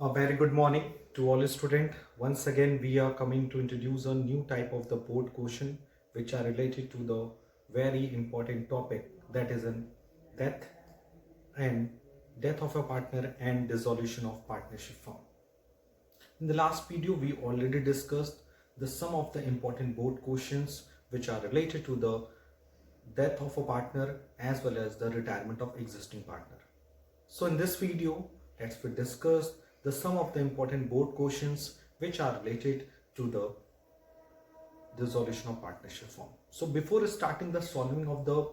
A very good morning to all students. Once again, we are coming to introduce a new type of the board question which are related to the very important topic, that is in death and death of a partner and dissolution of partnership firm. In the last video, we already discussed the some of the important board questions which are related to the death of a partner as well as the retirement of existing partner. So in this video, let's discuss the some of the important board questions which are related to the dissolution of partnership form. So before starting the solving of the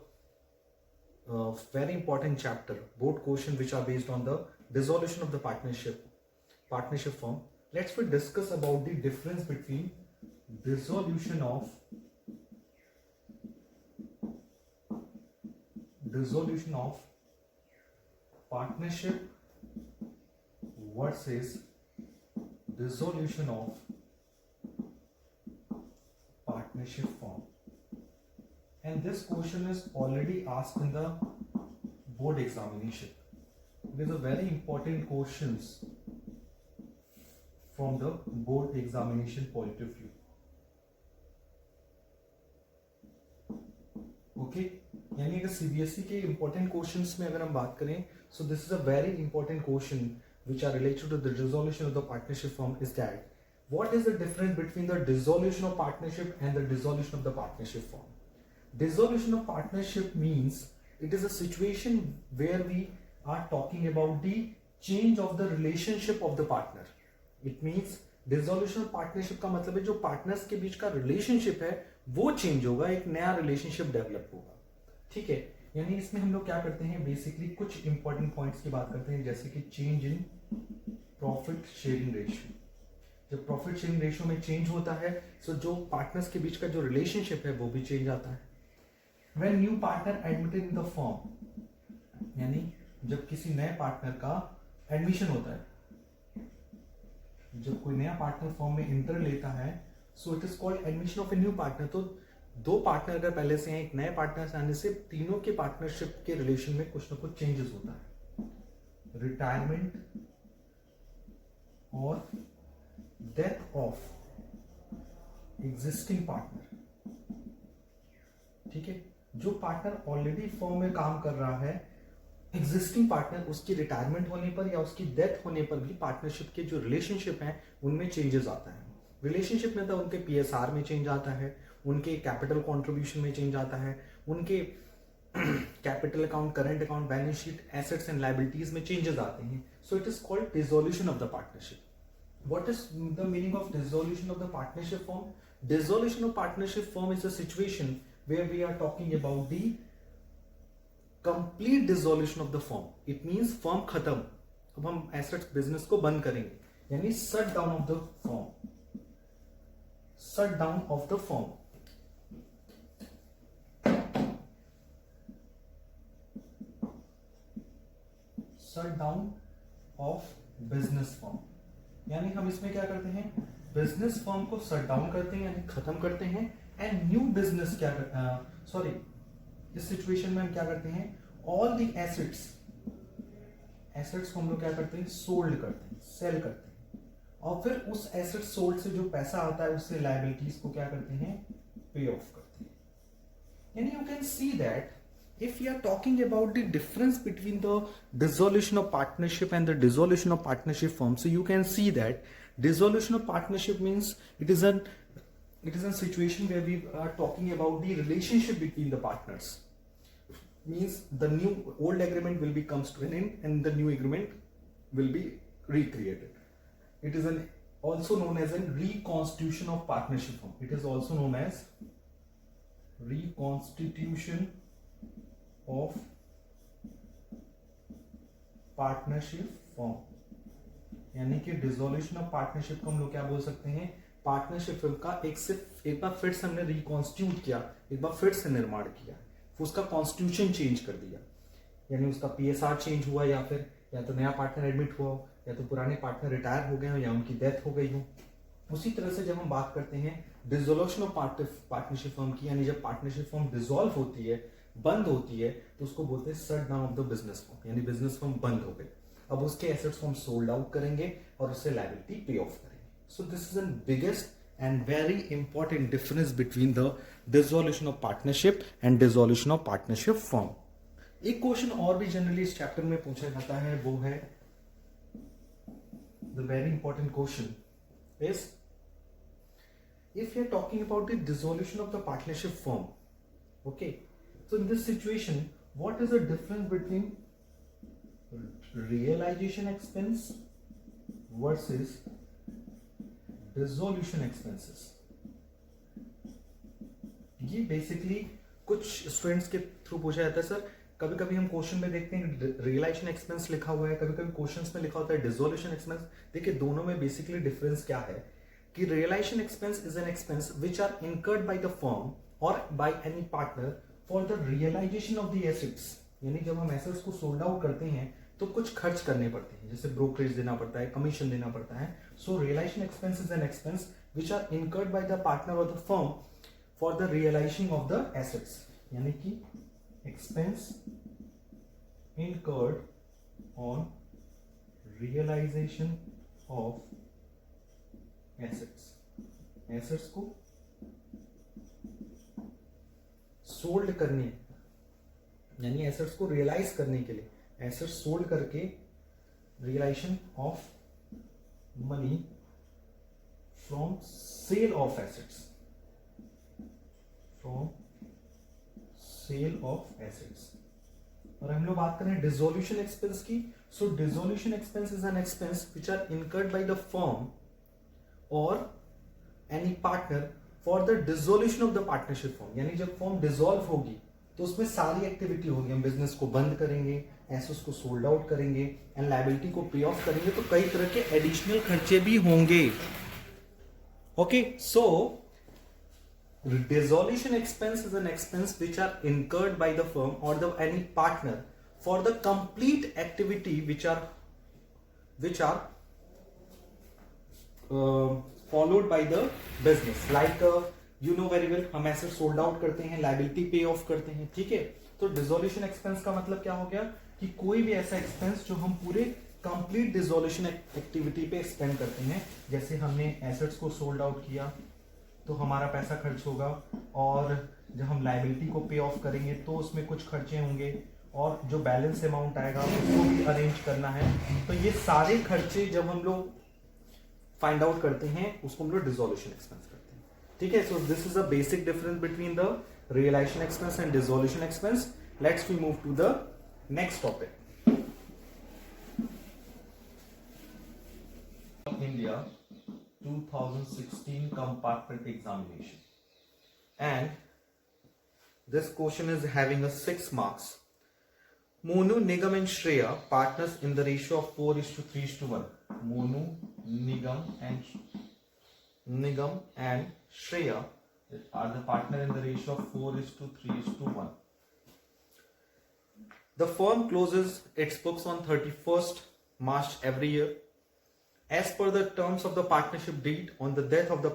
very important chapter board question which are based on the dissolution of the partnership form, let's discuss about the difference between dissolution of partnership versus dissolution of partnership form. And this question is already asked in the board examination. It is a very important questions from the board examination point of view. Okay, यानी अगर CBSE के important questions में अगर हम बात करें, so this is a very important question which are related to the dissolution of the partnership firm is that what is the difference between the dissolution of partnership and the dissolution of the partnership firm? Dissolution of partnership means it is a situation where we are talking about the change of the relationship of the partner. It means dissolution of partnership का मतलब है जो partners के बीच का relationship है वो change होगा, एक नया relationship develop होगा. ठीक है, यानी इसमें हम लोग क्या करते हैं, बेसिकली कुछ इंपॉर्टेंट पॉइंट्स की बात करते हैं, जैसे कि change in profit sharing ratio. जब प्रॉफिट शेयरिंग रेशियो में चेंज होता है, सो जो पार्टनर्स के बीच का जो रिलेशनशिप है वो भी चेंज आता है. When new partner admitted in the firm, यानी जब किसी नए पार्टनर का एडमिशन होता है, जब कोई नया पार्टनर फर्म में इंटर लेता है, सो it is called admission of a new partner. तो दो पार्टनर अगर पहले से हैं, एक नए पार्टनर से आने से तीनों के पार्टनरशिप के रिलेशन में कुछ ना कुछ चेंजेस होता है. रिटायरमेंट और डेथ ऑफ एग्जिस्टिंग पार्टनर. ठीक है, जो पार्टनर ऑलरेडी फर्म में काम कर रहा है, एग्जिस्टिंग पार्टनर, उसकी रिटायरमेंट होने पर या उसकी डेथ होने पर भी पार्टनरशिप के जो रिलेशनशिप है उनमें चेंजेस आता है. रिलेशनशिप में तो उनके पीएसआर में चेंज आता है, उनके कैपिटल कंट्रीब्यूशन में चेंज आता है, उनके capital account, current account, balance sheet, assets and liabilities में चेंजेस आते हैं. So it is called dissolution of the partnership. What is the meaning of dissolution of the partnership form? Dissolution of partnership form is a situation where we are talking about the complete dissolution of the firm. It means firm खत्म, अब हम assets business को बंद करेंगे, यानी shut down of the firm. Shut down of the firm. Shut down of business firm, यानी हम इसमें क्या करते हैं, बिजनेस फर्म को शट डाउन करते हैं यानी खत्म करते हैं. एंड न्यू बिजनेस क्या सॉरी इस सिचुएशन में हम क्या करते हैं, ऑल द एसेट्स को हम लोग क्या करते हैं, सोल्ड करते हैं, सेल करते हैं, और फिर उस एसेट सोल्ड से जो पैसा आता है उससे लायबिलिटीज को क्या करते हैं, पे ऑफ करते हैं. यानी you can see that if we are talking about the difference between the dissolution of partnership and the dissolution of partnership firm, so you can see that dissolution of partnership means it is a situation where we are talking about the relationship between the partners. Means the old agreement will be comes to an end and the new agreement will be recreated. It is also known as a reconstitution of partnership firm. It is also known as reconstitution of partnership form. यानी कि dissolution of partnership को हम लोग क्या बोल सकते हैं, partnership firm का एक बार फिर से हमने रिकॉन्स्टिट्यूट किया, एक बार फिर से निर्माण किया, उसका कॉन्स्टिट्यूशन चेंज कर दिया, यानी उसका पीएसआर चेंज हुआ, या फिर या तो नया पार्टनर एडमिट हुआ, या तो पुराने पार्टनर रिटायर हो गए हो, या उनकी डेथ हो गई हो. उसी तरह से जब हम बात करते हैं डिसोल्यूशन ऑफ पार्टनरशिप फर्म की, यानी जब पार्टनरशिप फर्म डिसॉल्व होती है, बंद होती है, तो उसको बोलते हैं shut down of the business firm, यानी बिजनेस फर्म बंद हो गई. अब उसके एसेट्स को हम सोल्ड आउट करेंगे और उससे लायबिलिटी पे ऑफ करेंगे. सो this is an biggest and very important difference between the dissolution of partnership and dissolution of partnership firm. एक क्वेश्चन और भी जनरली इस चैप्टर में पूछा जाता है, वो है the very important question is if you're talking about the dissolution of the partnership firm, okay, so in this situation what is the difference between realization expense versus dissolution expenses? ये basically कुछ students के through पूछा जाता है. Sir कभी कभी हम question में देखते हैं रियलाइजेशन एक्सपेंस लिखा हुआ है, कभी कभी क्वेश्चंस में लिखा होता है डिसोल्यूशन एक्सपेंस. देखिए दोनों में बेसिकली डिफरेंस क्या है कि realization expense is an expense which are incurred by the firm or by any partner for the realization of the assets. यानी जब हम एसेट्स को सोल्ड आउट करते हैं तो कुछ खर्च करने पड़ते हैं, जैसे ब्रोकरेज देना पड़ता है, कमीशन देना पड़ता है. So realisation expense is an expense which are incurred by the partner और the firm for the realisation of the assets. यानी कि expense incurred on realisation of assets को सोल्ड करने, यानी एसेट्स को रियलाइज करने के लिए, एसेट्स सोल्ड करके realisation of money from sale of assets, from sale of assets. और हम लोग बात करें डिसोल्यूशन एक्सपेंस की. So dissolution expense is an expense which are incurred by the firm or any partner for the dissolution of the partnership firm. यानी जब form dissolve होगी तो उसमें सारी एक्टिविटी होगी, हम बिजनेस को बंद करेंगे, एसेट्स को सोल्ड आउट करेंगे एंड लायबिलिटी को पे ऑफ करेंगे, तो कई तरह के एडिशनल खर्चे भी होंगे. Okay, so dissolution expense is an expense which are incurred by the firm or the any partner for the complete activity which are followed by the business, like you know very well, हम ऐसे sold out करते हैं, liability पे off करते हैं. ठीक है, तो डिसोल्यूशन एक्सपेंस का मतलब क्या हो गया कि कोई भी ऐसा एक्सपेंस जो हम पूरे कंप्लीट डिसोल्यूशन एक्टिविटी पे स्पेंड करते हैं. जैसे हमने एसेट्स को सोल्ड आउट किया तो हमारा पैसा खर्च होगा, और जब हम लायबिलिटी को पे ऑफ करेंगे तो उसमें कुछ खर्चे होंगे, और जो बैलेंस अमाउंट आएगा उसको भी अरेंज करना है. तो ये सारे खर्चे जब हम लोग फाइंड आउट करते हैं उसको हम लोग डिसोल्यूशन एक्सपेंस करते हैं. ठीक है, so this is a basic difference between the realisation expense and dissolution expense. Let's we move to the next topic. India 2016 compartment examination, and this question is having a 6 marks. Monu, Nigam and Shreya partners in the ratio of 4:3:1. Monu, Nigam and Shreya are the partner in the ratio of 4:3:1. The firm closes its books on 31st March every year. As per the terms of the partnership deed, on the death of the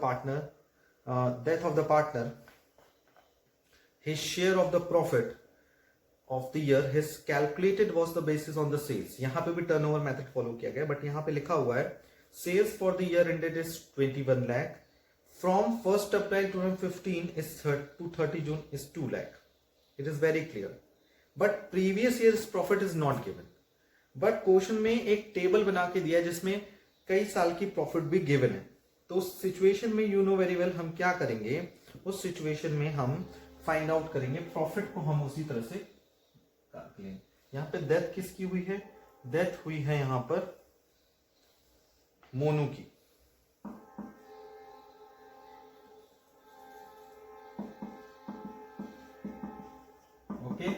partner, his share of the profit of the year his calculated was the basis on the sales. यहाँ पे भी turnover method follow किया गया, but यहाँ पे लिखा हुआ है sales for the year ended is 21 lakh. From 1st April 2015 is to 30 June is 2 lakh. It is very clear. But previous year's profit is not given. But question में एक table बना के दिया जिसमें कई साल की प्रॉफिट भी गिवन है. तो उस सिचुएशन में यू नो वेरी वेल हम क्या करेंगे, उस सिचुएशन में हम फाइंड आउट करेंगे प्रॉफिट को, हम उसी तरह से कैलकुलेट. यहाँ पे डेथ किसकी हुई है, डेथ हुई है यहाँ पर मोनू की. ओके,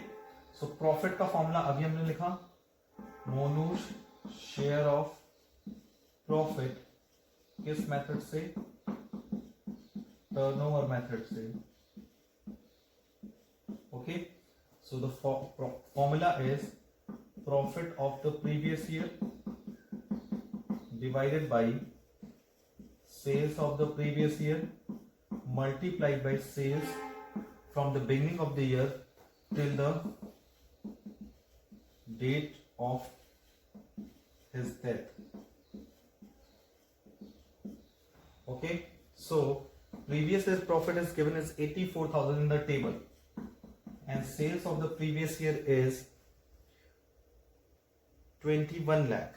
सो प्रॉफिट का फॉर्मूला अभी हमने लिखा, मोनू शेयर ऑफ प्रॉफिट किस मेथड से, टर्नओवर मेथड से. Okay, so the formula is profit of the previous year divided by sales of the previous year multiplied by sales from the beginning of the year till the date of his death. Okay, so previous year's profit is given as 84,000 in the table, and sales of the previous year is 21 lakh,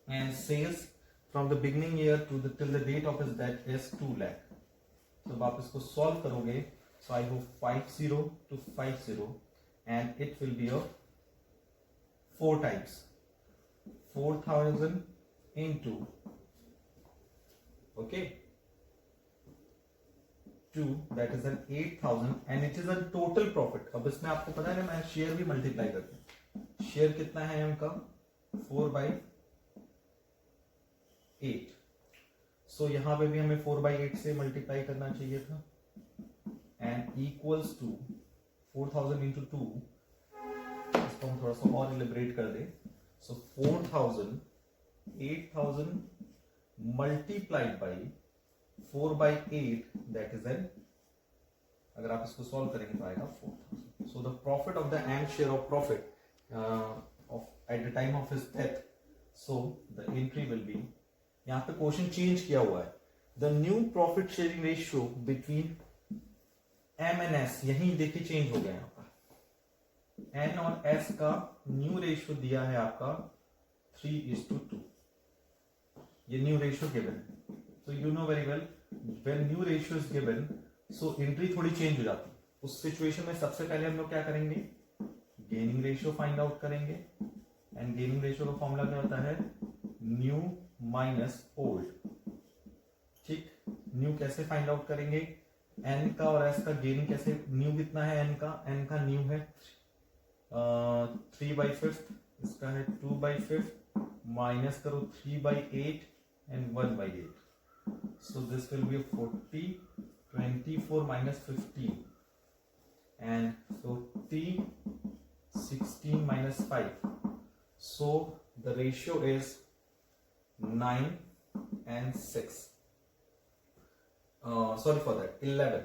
and sales from the beginning year to the till the date of his death is 2 lakh. So आप इसको solve करोगे, so I hope 50 to 50, and it will be of 4 times 4,000 into, okay, 2, that is an 8,000, and it is a total profit. अब इसमें आपको पता है ना, मैं शेयर भी मल्टीप्लाई करता हूं. शेयर कितना है इनका 4/8. सो यहां पे भी हमें 4/8 से मल्टीप्लाई करना चाहिए था, एंड इक्वल्स टू 4,000 इंटू 2. इसको हम थोड़ा सा और इलिब्रेट कर दे. So 4,000 8,000 multiplied by 4/8, that is an, अगर आप इसको सॉल्व करेंगे तो आएगा 4,000. So the profit of the and share of profit of at the time of his death. So the entry will be, यहां पे क्वेश्चन चेंज किया हुआ है, the new profit sharing ratio between M and S. यही देखिए change हो गया यहाँ पर. एन और एस का न्यू रेशियो दिया है आपका 3:2. ये न्यू रेशियो गिवन है. So you know very well when new ratio is given, so entry थोड़ी चेंज हो जाती है. उस सिचुएशन में सबसे पहले हम लोग क्या करेंगे, गेनिंग रेशियो फाइंड आउट करेंगे, एंड गेनिंग रेशियो का फॉर्मूला क्या होता है, न्यू माइनस ओल्ड. ठीक, न्यू कैसे फाइंड आउट करेंगे, एन का और एस का गेनिंग कैसे, न्यू कितना है एन का न्यू है 3/5, इसका है 2/5, माइनस करो 3/8 and 1/8. So this will be 40, 24 minus 15, and 40, 16 minus 5. So the ratio is 9 and 6. Sorry for that, 11.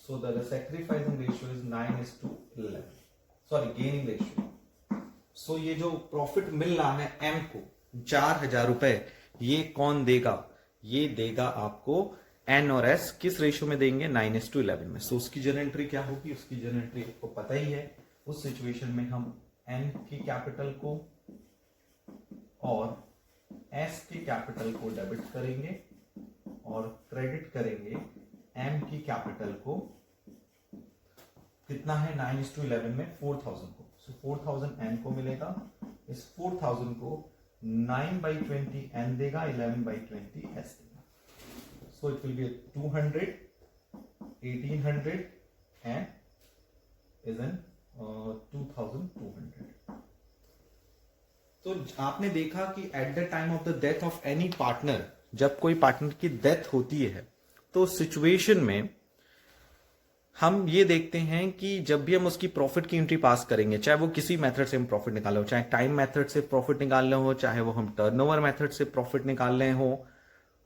So the sacrificing ratio is 9:11. Sorry, gaining ratio. So ये जो प्रॉफिट मिल रहा है एम को 4,000 रुपए, ये कौन देगा, ये देगा आपको एन और एस. किस रेशियो में देंगे, 9:11 में. सो उसकी जनरल एंट्री क्या होगी, उसकी जनरल एंट्री आपको पता ही है. उस सिचुएशन में हम एन की कैपिटल को और एस की कैपिटल को डेबिट करेंगे और क्रेडिट करेंगे एम की कैपिटल को. कितना है 9:11 में 4,000 को. सो 4,000 एन को मिलेगा, इस 4,000 को 9/20 एन देगा, 11/20 एस देगा. So it will be 200, 1,800 and is an 2,200. तो आपने देखा कि eight the time of the death of any partner, जब कोई पार्टनर की डेथ होती है तो सिचुएशन में हम ये देखते हैं कि जब भी हम उसकी प्रॉफिट की एंट्री पास करेंगे, चाहे वो किसी मेथड से हम प्रॉफिट निकाल रहे हो, चाहे टाइम मेथड से प्रॉफिट निकाल रहे हो, चाहे वो हम टर्नओवर मेथड से प्रॉफिट निकाल रहे हो,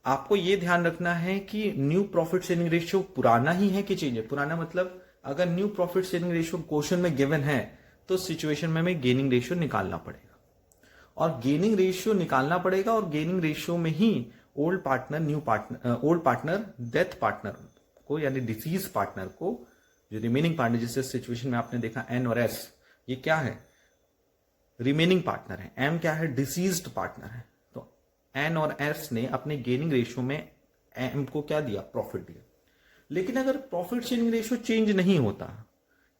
आपको ये ध्यान रखना है कि न्यू प्रॉफिट शेयरिंग रेशियो पुराना ही है कि चेंज है. पुराना मतलब अगर new profit sharing ratio question में गिवन है तो सिचुएशन में हमें गेनिंग रेशियो निकालना पड़ेगा, और गेनिंग रेशियो निकालना पड़ेगा, और गेनिंग रेशियो में ही old partner, new partner, old partner death partner को, यानी डिसीज पार्टनर को, जो रिमेनिंग पार्टनर, जिससे सिचुएशन में आपने देखा एन और एस, ये क्या है, रिमेनिंग पार्टनर है. एम क्या है, डिसीज्ड पार्टनर है. तो एन और एस ने अपने गेनिंग रेशियो में एम को क्या दिया, प्रॉफिट दिया. लेकिन अगर प्रॉफिट शेयरिंग रेशियो चेंज नहीं होता,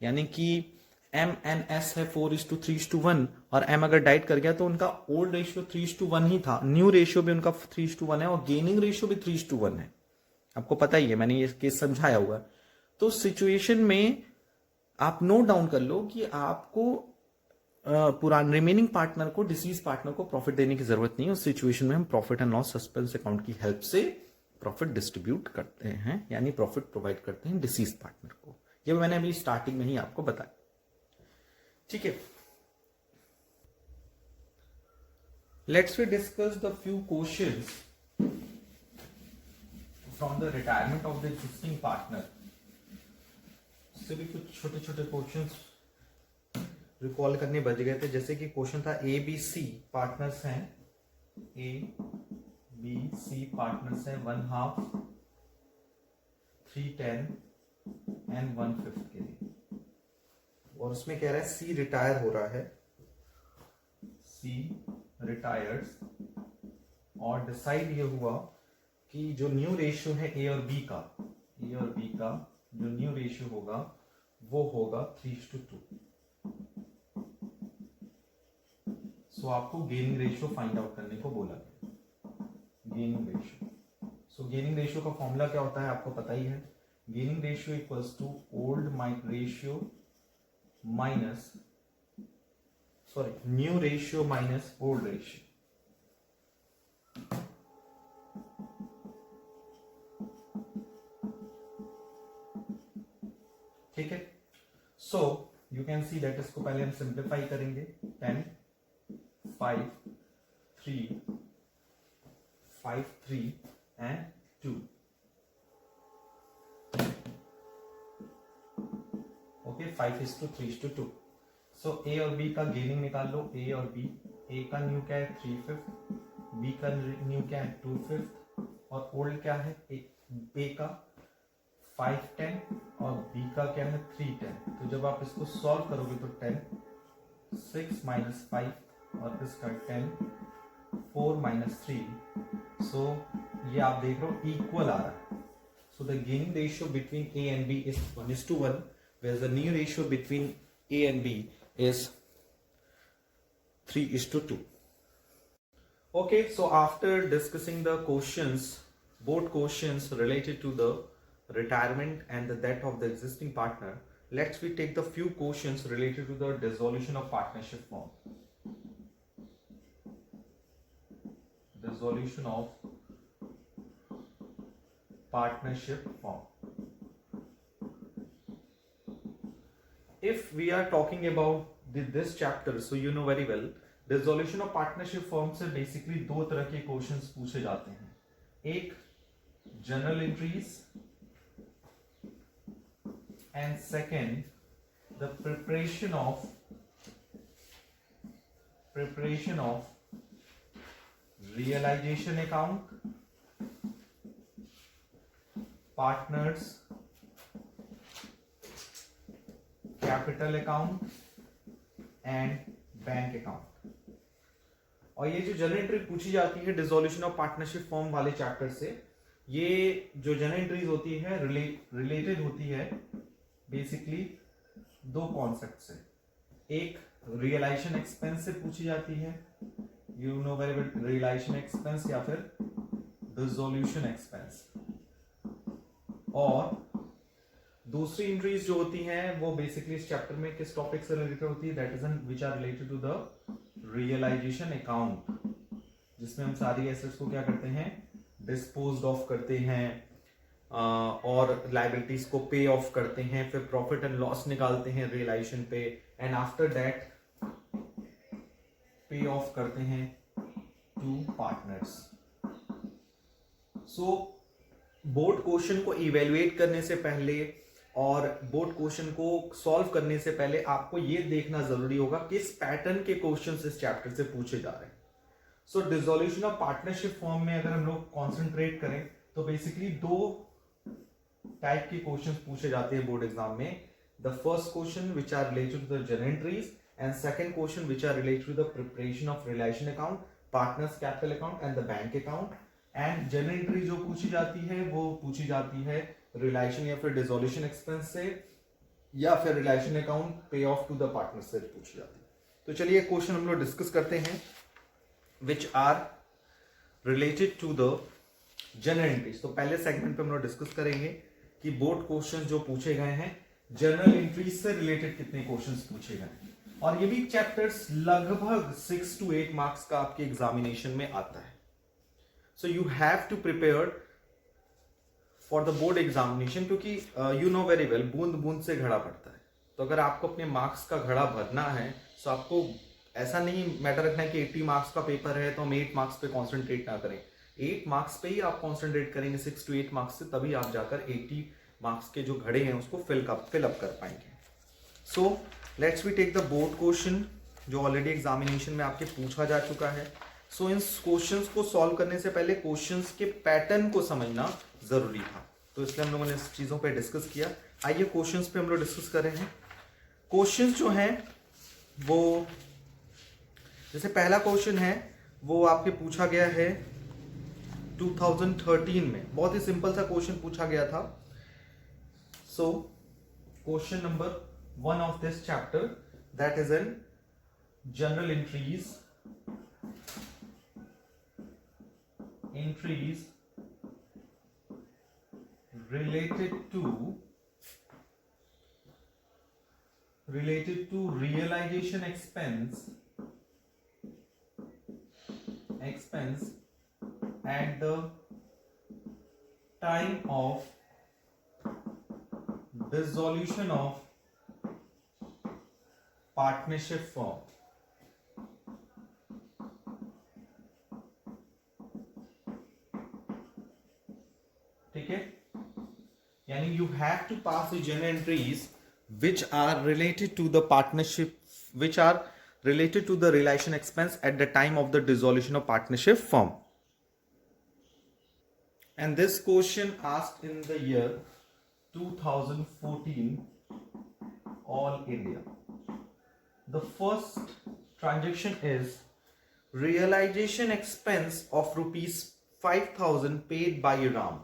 यानी कि एम एन एस है 4:3:1, और एम अगर डाइट कर गया तो उनका ओल्ड रेशियो 3:1 ही था, न्यू रेशियो भी उनका 3:1 है, और गेनिंग रेशियो भी 3:1 है. आपको पता ही है, मैंने ये केस समझाया हुआ. तो सिचुएशन में आप नोट डाउन कर लो कि आपको पुराने रिमेनिंग पार्टनर को, डिसीज पार्टनर को प्रॉफिट देने की जरूरत नहीं है. उस सिचुएशन में हम profit and loss suspense account की हेल्प से प्रॉफिट डिस्ट्रीब्यूट करते हैं, यानी प्रॉफिट प्रोवाइड करते हैं डिसीज पार्टनर को. ये मैंने अभी स्टार्टिंग में ही आपको बताया. ठीक है, let's we discuss the few questions from the retirement of the existing partner. से भी कुछ छोटे छोटे क्वेश्चंस रिकॉल करने बच गए थे। जैसे कि क्वेश्चन था ए बी सी पार्टनर्स हैं, ए बी सी पार्टनर्स हैं 1/2, 3/10 एंड 1/5 के लिए, और उसमें कह रहा है सी रिटायर हो रहा है, सी रिटायर्स, और डिसाइड ये हुआ कि जो न्यू रेशियो है ए और बी का जो न्यू रेशियो होगा वो होगा 3:2। सो आपको गेनिंग रेशियो फाइंड आउट करने को बोला गया, gaining ratio. So gaining ratio का फॉर्मूला क्या होता है आपको पता ही है, gaining ratio equals to new ratio minus old ratio. ठीक है, so you can see that इसको पहले हम सिंप्लीफाई करेंगे, 10 5 3 5 3 एंड 2। ओके, 5:3:2। सो ए और बी का गेनिंग निकाल लो, ए और बी। ए का न्यू क्या है 3/5, बी का न्यू क्या है 2/5, और ओल्ड क्या है ए का 5/10 और बी का क्या है 3/10। तो जब आप इसको सॉल्व करोगे तो 10 6 - 5 और इसका 10 4 - 3। सो ये आप देख रहे हो इक्वल आ रहा है। So the gaining ratio between A and B is 1:1, whereas the new ratio between A and B is 3:2. Okay, so after discussing the questions, both questions related to the retirement and the death of the existing partner, let's we take the few questions related to the dissolution of partnership form. Dissolution of partnership form. If we are talking about this chapter, so you know very well, dissolution of partnership form से basically दो तरह के questions पूछे जाते हैं, एक general entries and second the preparation of realisation account, partners capital account and bank account. और ये जो जनरल एंट्री पूछी जाती है डिसोल्यूशन ऑफ पार्टनरशिप फॉर्म वाले चैप्टर से, ये जो जनरल एंट्रीज होती है रिलेटेड होती है बेसिकली दो कॉन्सेप्ट से। एक रियलाइजेशन एक्सपेंस से पूछी जाती है, you know very well realisation expense या फिर डिसोल्यूशन एक्सपेंस, और दूसरी एंट्रीज जो होती हैं वो बेसिकली इस चैप्टर में किस टॉपिक से रिलेटेड होती है, that is which are related to the realisation account, जिसमें हम सारी एसेट्स को क्या करते हैं डिस्पोज्ड ऑफ करते हैं और लाइबिलिटीज को पे ऑफ करते हैं, फिर प्रॉफिट एंड लॉस निकालते हैं रियलाइजेशन पे, and after that pay off करते हैं to partners. So board question को इवेल्युएट करने से पहले और बोर्ड क्वेश्चन को सॉल्व करने से पहले आपको ये देखना जरूरी होगा किस पैटर्न के क्वेश्चंस इस चैप्टर से पूछे जा रहे हैं। सो डिसोल्यूशन ऑफ पार्टनरशिप फॉर्म में अगर हम लोग कॉन्सेंट्रेट करें तो बेसिकली दो टाइप के क्वेश्चंस पूछे जाते हैं बोर्ड एग्जाम में। The first question which are related to the general entries and second question which are related to the preparation of realisation account, partners capital account and the bank account. And general entry जो पूछी जाती है वो पूछी जाती है realisation या फिर डिसोल्यूशन एक्सपेंस से, या फिर रियलाइजेशन अकाउंट पे ऑफ टू द पार्टनर से पूछी जाती है। तो चलिए क्वेश्चन हम लोग डिस्कस करते हैं which are related to the general entries. तो पहले सेगमेंट पे हम लोग डिस्कस करेंगे कि बोर्ड क्वेश्चन जो पूछे गए हैं जनरल एंट्रीज से रिलेटेड कितने क्वेश्चन पूछे गए हैं, और ये भी चैप्टर्स लगभग 6 to 8 मार्क्स का आपके एग्जामिनेशन में आता है। So you have to prepare for the board examination, क्योंकि यू नो वेरी वेल बूंद बूंद से घड़ा भरता है। तो अगर आपको अपने मार्क्स का घड़ा भरना है तो आपको ऐसा नहीं मैटर रखना है कि 80 मार्क्स का पेपर है तो हम 8 मार्क्स पे कॉन्सेंट्रेट ना करें। 8 मार्क्स पे ही आप कॉन्सेंट्रेट करेंगे 6 to 8 मार्क्स से, तभी आप जाकर 80 मार्क्स के जो घड़े हैं उसको फिल अप कर पाएंगे। So let's we take the board question जो ऑलरेडी एग्जामिनेशन में आपके पूछा जा चुका है. सो इन क्वेश्चंस को सॉल्व करने से पहले क्वेश्चंस के पैटर्न को समझना जरूरी था, तो इसलिए हम लोगों ने इस चीज़ों पे डिस्कस किया. आइए क्वेश्चंस पे हम लोग डिस्कस कर रहे हैं. क्वेश्चंस जो हैं वो, जैसे पहला क्वेश्चन है वो आपके पूछा गया है 2013 में. बहुत ही सिंपल सा क्वेश्चन पूछा गया था. So question number 1 of this chapter, that is in general entries related to realization expense at the time of dissolution of partnership firm. ठीक है, यानी you have to pass the journal entries which are related to the partnership, which are related to the realization expense at the time of the dissolution of partnership firm. And this question asked in the year 2014, all India. The first transaction is realization expense of rupees 5,000 paid by Ram.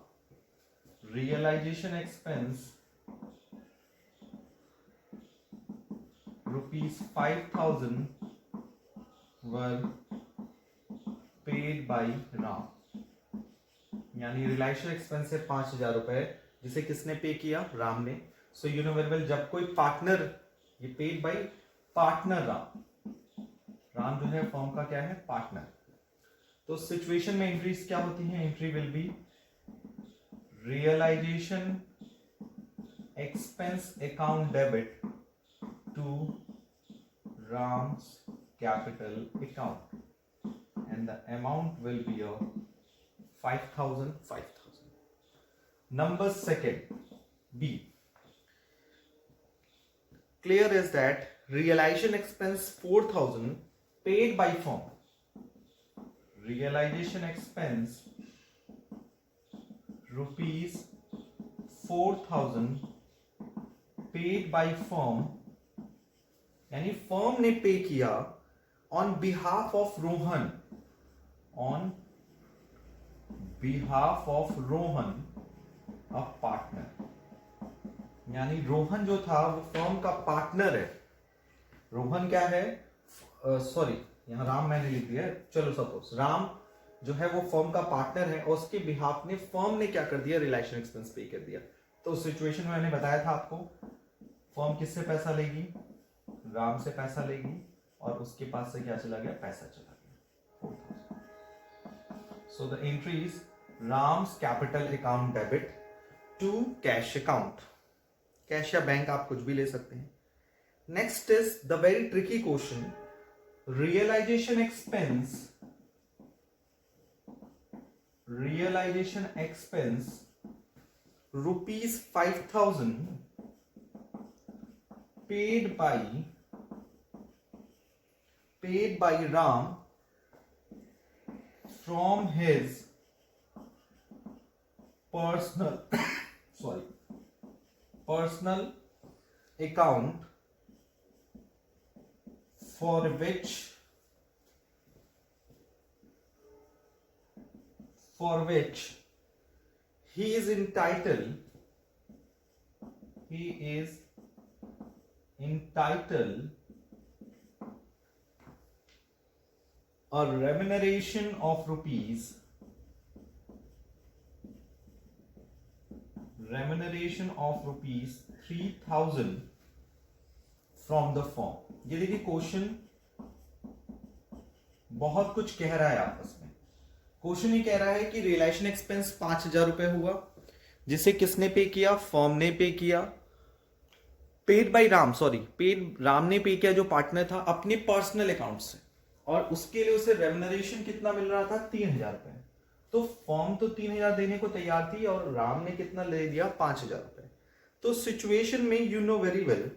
Realization expense rupees 5,000 were paid by Ram. यानी realization expense है 5,000 रुपए, जिसे किसने पे किया? राम ने. So you know very well, जब कोई पार्टनर, ये paid by partner Ram, Ram जो है फर्म का क्या है? पार्टनर. तो सिचुएशन में एंट्रीज क्या होती हैं? Entry will B realization expense account debit to Ram's capital account, and the amount will be a 5,000. Number second, B. Clear is that realization expense 4,000 paid by firm. Realization expense rupees 4,000 paid by firm, यानी firm ने पे किया on behalf of Rohan, on behalf of Rohan, a partner. यानी रोहन जो था वो firm का partner है. रोहन क्या है? सॉरी, यहां राम मैंने लिख दिया है. चलो सपोज राम जो है वो फर्म का पार्टनर है और उसके बिहाफ ने फर्म ने क्या कर दिया? रिलेशन एक्सपेंस पे कर दिया. तो उस सिचुएशन में मैंने बताया था आपको, फर्म किससे पैसा लेगी? राम से पैसा लेगी, और उसके पास से क्या चला गया? पैसा चला गया 4,000. So the entry is Ram's capital account debit to cash account. Cash या बैंक आप कुछ भी ले सकते हैं. Next is the very tricky question, realisation expense rupees 5,000 paid by Ram from his personal account for which he is entitled a remuneration of rupees 3,000 from the firm. ये देखिए question बहुत कुछ कह रहा है आपस में. क्वेश्चन ये कह रहा है कि रियलाइजेशन एक्सपेंस 5,000 रुपए हुआ, जिसे किसने पे किया? फर्म ने पे किया. पेड बाय राम, राम ने पे किया जो पार्टनर था अपने पर्सनल अकाउंट से, और उसके लिए उसे रेम्युनरेशन कितना मिल रहा था? 3,000 रुपए. तो फर्म तो 3,000 देने को तैयार थी और राम ने कितना ले दिया? 5,000 रुपए. तो सिचुएशन में you know very well,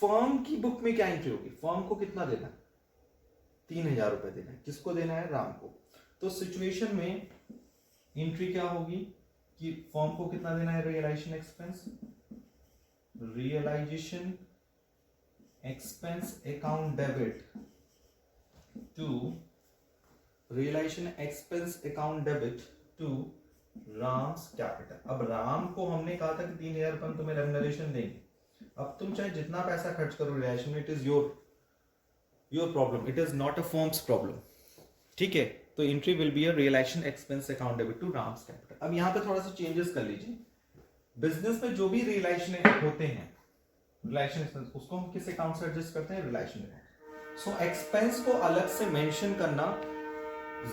firm की बुक में क्या एंट्री होगी, फर्म को कितना देना है, 3,000 रुपए देना है, किसको देना है, राम को। तो सिचुएशन में एंट्री क्या होगी कि फर्म को कितना देना है, realisation expense, realisation expense account debit to realisation expense account debit to Ram's capital. अब राम को हमने कहा था कि 3,000 रुपए में तुम्हें रेम्युनरेशन देंगे। अब तुम चाहे जितना पैसा खर्च करो रियलाइजेशन में, it is your problem, it is not a firm's problem, ठीक है। तो entry will be a realisation expense account debit to Ram's capital. अब यहाँ पे थोड़ा सा चेंजेस कर लीजिए। बिजनेस में जो भी रियलाइजेशन होते हैं, रियलाइजेशन एक्सपेंस, उसको हम किस अकाउंट से एडजस्ट करते हैं, रियलाइजेशन अकाउंट। सो एक्सपेंस को अलग से मेंशन करना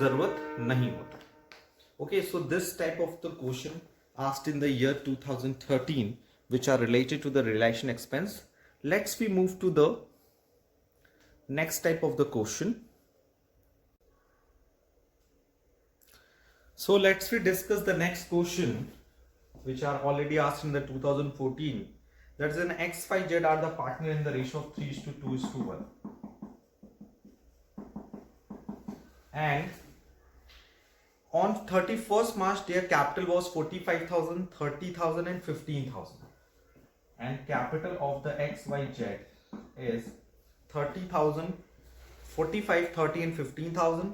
जरूरत नहीं होता। Okay, so this type of the question asked in the year 2013, which are related to the realization expense. Let's we move to the next type of the question. So let's we discuss the next question, which are already asked in the 2014. That is an X, Y, Z are the partner in the ratio of 3:2:1. And on 31st March, their capital was 45,000, 30,000 and 15,000. And capital of the XYZ is 30,000, 45, 30 and 15,000.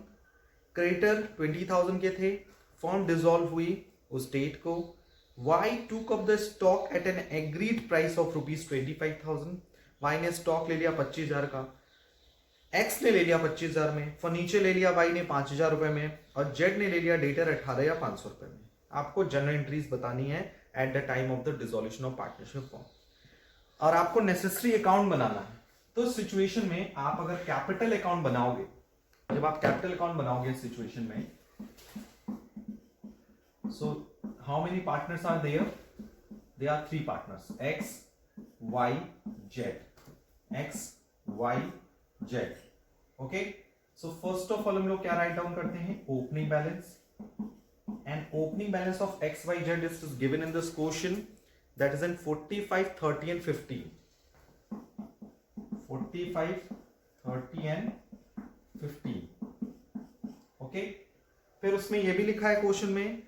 Creditor 20,000 के थे, form dissolve हुई उस date को। Y took up the stock at an agreed price of ₹25,000. Y ने stock ले लिया 25,000 का, X ने ले लिया 25,000 में, फर्नीचर ले लिया Y ने 5,000 रुपए में, और Z ने ले लिया डेटर 18 या 500 रुपए में। आपको जनरल एंट्रीज बतानी है eight the time of the dissolution of partnership form, और आपको नेसेसरी अकाउंट बनाना है। तो सिचुएशन में आप अगर कैपिटल अकाउंट बनाओगे, जब आप कैपिटल अकाउंट बनाओगे इस सिचुएशन में, so how many partners are there, they are 3 partners, X, Y, Z, X, Y, Z। Okay, so first of all हम लोग क्या राइट डाउन करते हैं, opening balance. And opening balance of X, Y, Z is given in this question, that is in 45, 30 and 15। 45, 30 and 15। Okay, फिर उसमें यह भी लिखा है क्वेश्चन में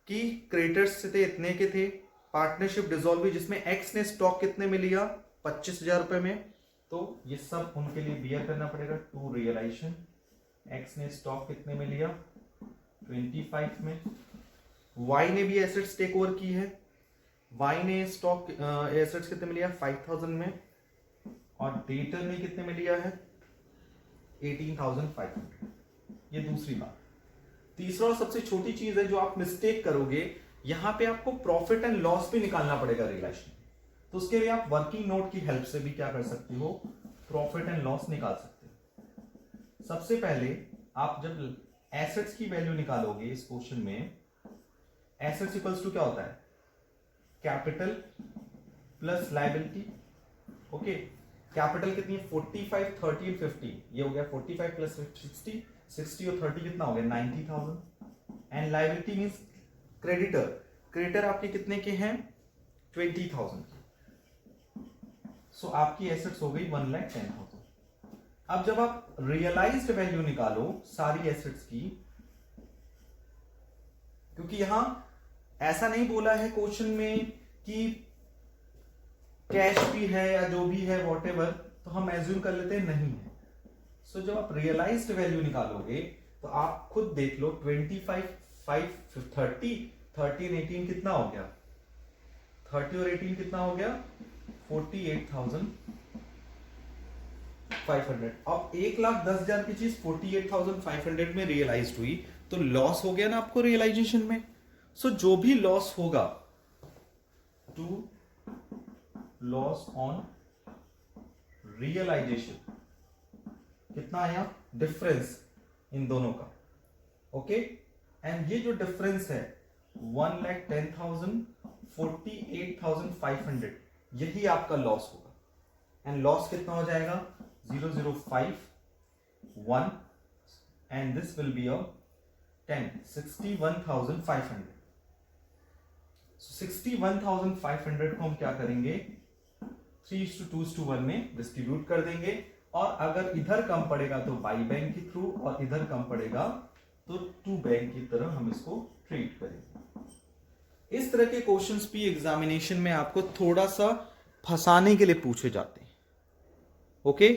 कि क्रेडिटर्स थे इतने के थे, पार्टनरशिप डिसॉल्व हुई जिसमें X ने स्टॉक कितने में लिया, 25,000 रुपए में। तो ये सब उनके लिए बियर करना पड़ेगा टू रियलाइजेशन। X ने स्टॉक कितने में लिया, 25 में। Y ने भी एसेट्स टेक ओवर की है, Y ने स्टॉक एसेट्स कितने में लिया, 5,000 में, और डेटर ने कितने में लिया है, 18,500। ये दूसरी बात। तीसरा और सबसे छोटी चीज है जो आप मिस्टेक करोगे, यहां पे आपको प्रॉफिट एंड लॉस भी निकालना पड़ेगा रियलाइजेशन। तो उसके लिए आप वर्किंग नोट की हेल्प से भी क्या कर सकते हो, प्रॉफिट एंड लॉस निकाल सकते हो। सबसे पहले आप जब एसेट्स की वैल्यू निकालोगे इस क्वेश्चन में, एसेट्स इक्वल्स टू क्या होता है, capital plus liability. Okay, capital कितनी है, 45, 30 एंड 50। ये हो गया 45 प्लस 60, 60 और 30 कितना हो गया, 90,000। And liability means creditor, creditor आपके कितने के हैं, 20,000 के। सो आपकी एसेट्स हो गई 1,10,000। अब जब आप रियलाइज्ड वैल्यू निकालो सारी एसेट्स की, क्योंकि यहां ऐसा नहीं बोला है क्वेश्चन में कि कैश भी है या जो भी है व्हाटएवर, तो हम एज्यूम कर लेते हैं नहीं है। सो जब आप रियलाइज्ड वैल्यू निकालोगे तो आप खुद देख लो, 25, 5, 30 और 18 कितना हो गया, 30 और 18 कितना हो गया, 48,500। अब 1,10,000 की चीज 48,500 में रियलाइज हुई, तो लॉस हो गया ना आपको रियलाइजेशन में। सो जो भी लॉस होगा, टू लॉस ऑन रियलाइजेशन, कितना आया, डिफरेंस इन दोनों का। ओके, एंड ये जो डिफरेंस है 1,10,000, 48,500, यही आपका लॉस होगा। एंड लॉस कितना हो जाएगा, 0,051, एंड दिस विल बी 61,500। 61,500 को हम क्या करेंगे, 3:2:1 में डिस्ट्रीब्यूट कर देंगे, और अगर इधर कम पड़ेगा तो बाई बैंक के थ्रू, और इधर कम पड़ेगा तो टू बैंक की तरह हम इसको ट्रीट करेंगे। इस तरह के क्वेश्चंस भी एग्जामिनेशन में आपको थोड़ा सा फंसाने के लिए पूछे जाते हैं। ओके,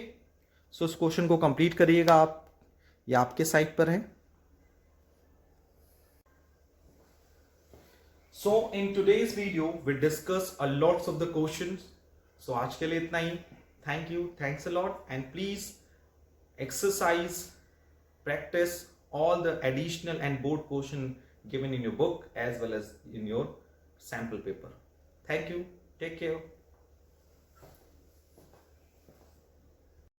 सो इस क्वेश्चन को कंप्लीट करिएगा आप, ये आपके साइट पर है। So in today's video we discuss a lots of the questions. So आज के लिए इतना ही। Thank you, thanks a lot, and please exercise, practice all the additional and board question given in your book as well as in your sample paper. Thank you. Take care.